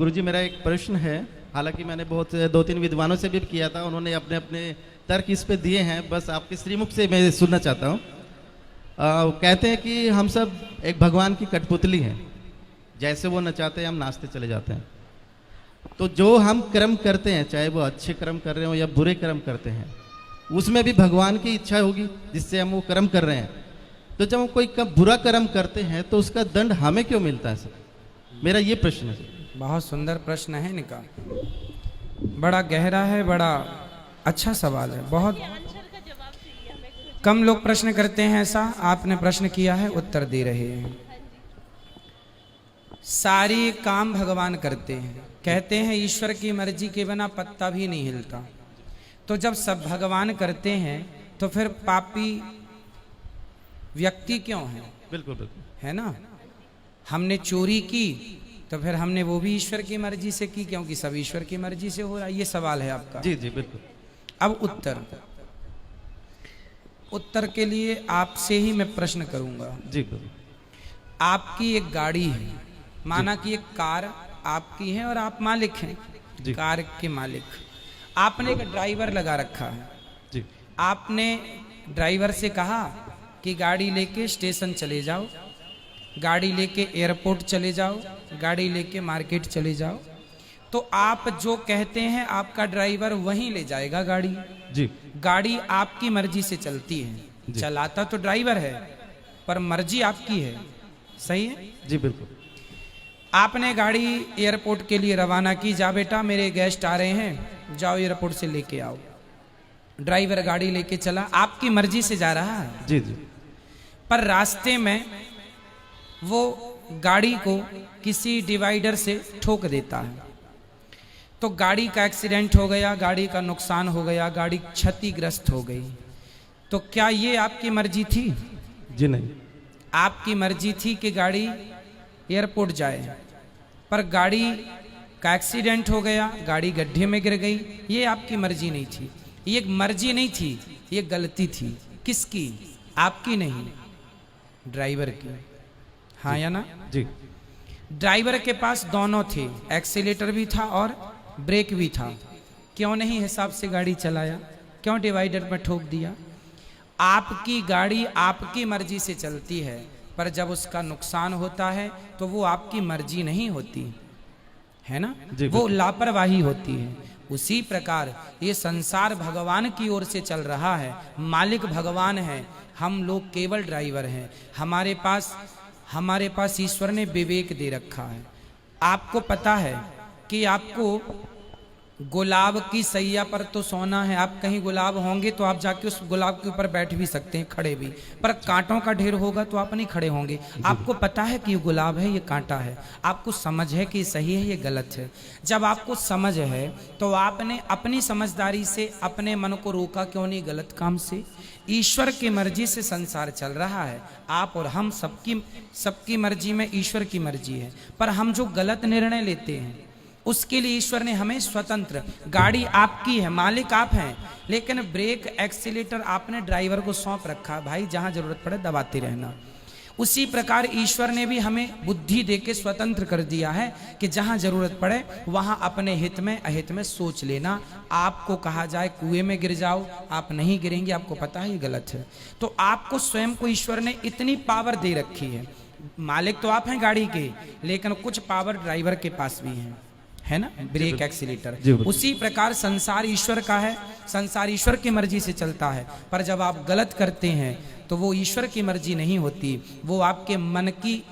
गुरुजी मेरा एक प्रश्न है। हालांकि मैंने बहुत 2-3 विद्वानों से भी किया था, उन्होंने अपने अपने तर्क इस पे दिए हैं, बस आपके श्रीमुख से मैं सुनना चाहता हूँ। कहते हैं कि हम सब एक भगवान की कठपुतली हैं, जैसे वो नचाते हैं हम नाचते चले जाते हैं। तो जो हम कर्म करते हैं, चाहे वो अच्छे कर्म कर रहे हो या बुरे कर्म करते हैं, उसमें भी भगवान की इच्छा होगी जिससे हम वो कर्म कर रहे हैं। तो जब हम कोई बुरा कर्म करते हैं तो उसका दंड हमें क्यों मिलता है सर? मेरा ये प्रश्न है सर। बहुत सुंदर प्रश्न है इनका, बड़ा गहरा है, बड़ा अच्छा सवाल है। बहुत कम लोग प्रश्न करते हैं ऐसा, आपने प्रश्न किया है, उत्तर दे रहे हैं। सारी काम भगवान करते हैं, कहते हैं ईश्वर की मर्जी के बिना पत्ता भी नहीं हिलता। तो जब सब भगवान करते हैं तो फिर पापी व्यक्ति क्यों है? बिल्कुल बिल्कुल, है ना। हमने चोरी की तो फिर हमने वो भी ईश्वर की मर्जी से की, क्योंकि सब ईश्वर की मर्जी से हो रहा है। ये सवाल है आपका। जी जी बिल्कुल। अब उत्तर के लिए आपसे ही मैं प्रश्न करूंगा। जी बिल्कुल। आपकी एक गाड़ी है, माना कि एक कार आपकी है और आप मालिक हैं, कार के मालिक। आपने एक ड्राइवर लगा रखा है जी। आपने ड्राइवर से कहा कि गाड़ी लेके स्टेशन चले जाओ, गाड़ी लेके एयरपोर्ट चले जाओ, गाड़ी लेके मार्केट चले जाओ। तो आप जो कहते हैं आपका ड्राइवर वहीं ले जाएगा गाड़ी। जी। गाड़ी आपकी मर्जी से चलती है, चलाता तो ड्राइवर है पर मर्जी आपकी है। सही है जी बिल्कुल। आपने गाड़ी एयरपोर्ट के लिए रवाना की, जा बेटा मेरे गेस्ट आ रहे हैं, जाओ एयरपोर्ट से लेके आओ। ड्राइवर गाड़ी लेके चला, आपकी मर्जी से जा रहा है। जी जी। पर रास्ते में वो गाड़ी को किसी डिवाइडर से ठोक देता है, तो गाड़ी का एक्सीडेंट हो गया, गाड़ी का नुकसान हो गया, गाड़ी क्षतिग्रस्त हो गई। तो क्या ये आपकी मर्जी थी? जी नहीं। आपकी मर्जी थी कि गाड़ी एयरपोर्ट जाए, पर गाड़ी का एक्सीडेंट हो गया, गाड़ी गड्ढे में गिर गई। ये आपकी मर्जी नहीं थी, ये मर्जी नहीं थी, ये गलती थी। किसकी? आपकी नहीं, ड्राइवर की। हाँ या ना? जी। ड्राइवर के पास दोनों थे, एक्सीलेटर भी था और ब्रेक भी था। क्यों नहीं हिसाब से गाड़ी चलाया? क्यों डिवाइडर में ठोक दिया? आपकी गाड़ी आपकी मर्जी से चलती है, पर जब उसका नुकसान होता है तो वो आपकी मर्जी नहीं होती है ना, वो लापरवाही होती है। उसी प्रकार ये संसार भगवान की ओर से चल रहा है, मालिक भगवान है, हम लोग केवल ड्राइवर हैं। हमारे पास ईश्वर ने विवेक दे रखा है। आपको पता है कि आपको गुलाब की सैया पर तो सोना है, आप कहीं गुलाब होंगे तो आप जाके उस गुलाब के ऊपर बैठ भी सकते हैं, खड़े भी, पर कांटों का ढेर होगा तो आप नहीं खड़े होंगे। आपको पता है कि ये गुलाब है, ये कांटा है, आपको समझ है कि सही है, ये गलत है। जब आपको समझ है तो आपने अपनी समझदारी से अपने मन को रोका क्यों नहीं गलत काम से? ईश्वर की मर्जी से संसार चल रहा है, आप और हम सबकी मर्जी में ईश्वर की मर्जी है। पर हम जो गलत निर्णय लेते हैं उसके लिए ईश्वर ने हमें स्वतंत्र, गाड़ी आपकी है, मालिक आप हैं, लेकिन ब्रेक एक्सीलेटर आपने ड्राइवर को सौंप रखा, भाई जहां जरूरत पड़े दबाते रहना। उसी प्रकार ईश्वर ने भी हमें बुद्धि देके स्वतंत्र कर दिया है कि जहां जरूरत पड़े वहां अपने हित में अहित में सोच लेना। आपको कहा जाए कुएं में गिर जाओ, आप नहीं गिरेंगे, आपको पता है ये गलत है। तो आपको स्वयं को ईश्वर ने इतनी पावर दे रखी है। मालिक तो आप हैं गाड़ी के, लेकिन कुछ पावर ड्राइवर के पास भी है ना, ब्रेक एक्सीलेटर। उसी प्रकार संसार ईश्वर का है, संसार ईश्वर की मर्जी से चलता है, पर जब आप गलत करते हैं तो वो ईश्वर की मर्जी नहीं होती, वो आपके मन की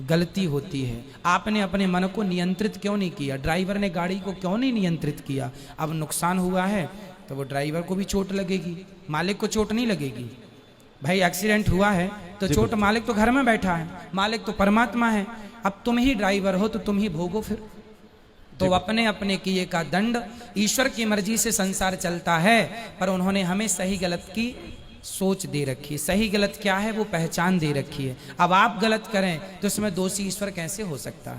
गलती होती है। आपने अपने मन को नियंत्रित क्यों नहीं किया? ड्राइवर ने गाड़ी को क्यों नहीं नियंत्रित किया? अब नुकसान हुआ है तो वो ड्राइवर को भी चोट लगेगी, मालिक को चोट नहीं लगेगी। भाई एक्सीडेंट हुआ है तो चोट, मालिक तो घर में बैठा है, मालिक तो परमात्मा है। अब तुम ही ड्राइवर हो तो तुम ही भोगो फिर। तो अपने अपने किए का दंड, ईश्वर की मर्जी से संसार चलता है, पर उन्होंने हमें सही गलत की सोच दे रखी है। सही गलत क्या है वो पहचान दे रखी है। अब आप गलत करें तो इसमें दोषी ईश्वर कैसे हो सकता है?